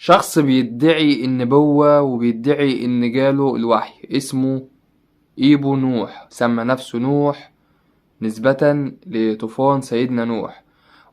شخص بيدعي النبوة وبيدعي ان جاله الوحي، اسمه ايبو نوح، سمى نفسه نوح نسبة لطوفان سيدنا نوح.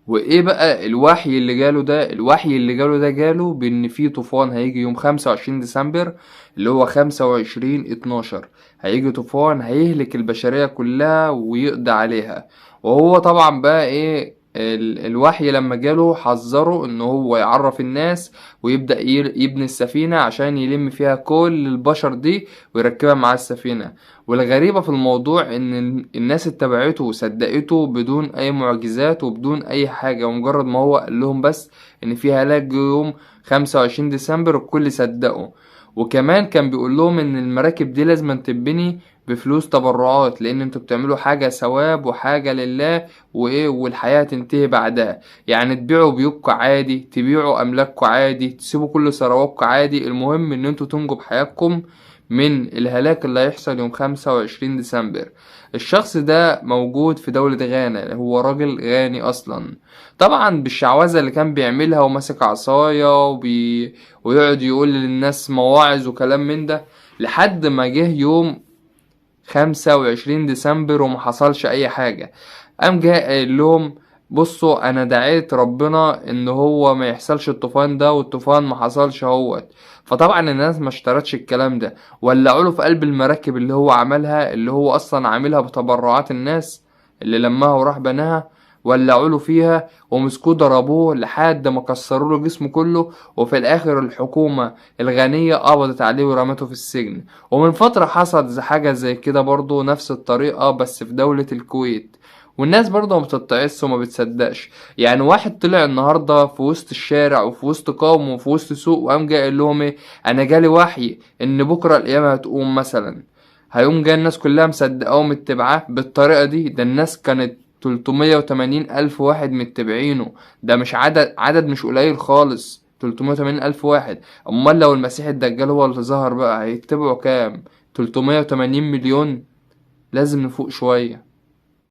وايه بقى الوحي اللي جاله ده؟ الوحي اللي جاله ده جاله بان في طوفان هيجي يوم 25 ديسمبر، اللي هو 25/12. هيجي طوفان هيهلك البشرية كلها ويقضي عليها. وهو طبعا بقى ايه الوحي لما جاله حذره ان هو يعرف الناس ويبدأ يبني السفينة عشان يلم فيها كل البشر دي ويركبها مع السفينة. والغريبة في الموضوع ان الناس اتبعته وصدقته بدون اي معجزات وبدون اي حاجة، ومجرد ما هو قال لهم بس ان في هلاك يوم 25 ديسمبر الكل صدقه. وكمان كان بيقول لهم ان المراكب دي لازم تتبني بفلوس تبرعات، لان انتوا بتعملوا حاجة ثواب وحاجة لله وايه، والحياة تنتهي بعدها. يعني تبيعوا بيوتكم عادي، تبيعوا املاككم عادي، تسيبوا كل ثرواتكم عادي، المهم ان انتوا تنجوا بحياتكم من الهلاك اللي هيحصل يوم 25 ديسمبر. الشخص ده موجود في دولة غانا، هو راجل غاني أصلا. طبعا بالشعوذة اللي كان بيعملها وماسك عصاية ويقعد يقول للناس مواعظ وكلام من ده، لحد ما جه يوم 25 ديسمبر ومحصلش أي حاجة. قام جاء قايل لهم بصوا انا دعيت ربنا ان هو ما يحصلش الطوفان ده، والطوفان ما حصلش اهوت. فطبعا الناس ما اشترتش الكلام ده، ولعوا له في قلب المراكب اللي هو عملها، اللي هو اصلا عاملها بتبرعات الناس اللي لماها وراح بناها. ولعوا له فيها ومسكوه ضربوه لحد ما كسروا له جسمه كله. وفي الاخر الحكومة الغنية قبضت عليه ورمته في السجن. ومن فترة حصلت حاجة زي كده برضو نفس الطريقة بس في دولة الكويت. والناس برضه ما بتتعص وما بتصدقش. يعني واحد طلع النهارده في وسط الشارع وفي وسط قوم وفي وسط سوق وقام جاي قال لهم ايه، انا جالي وحي ان بكره القيامه هتقوم مثلا. هيقوم جاي الناس كلها مصدقاه ومتبعاه بالطريقه دي؟ ده الناس كانت 380 ألف واحد متبعينه. ده مش عدد مش قليل خالص، 380 ألف واحد. أمال لو المسيح الدجال هو اللي ظهر بقى هيتبعوا كام؟ 380 مليون. لازم نفوق شوية.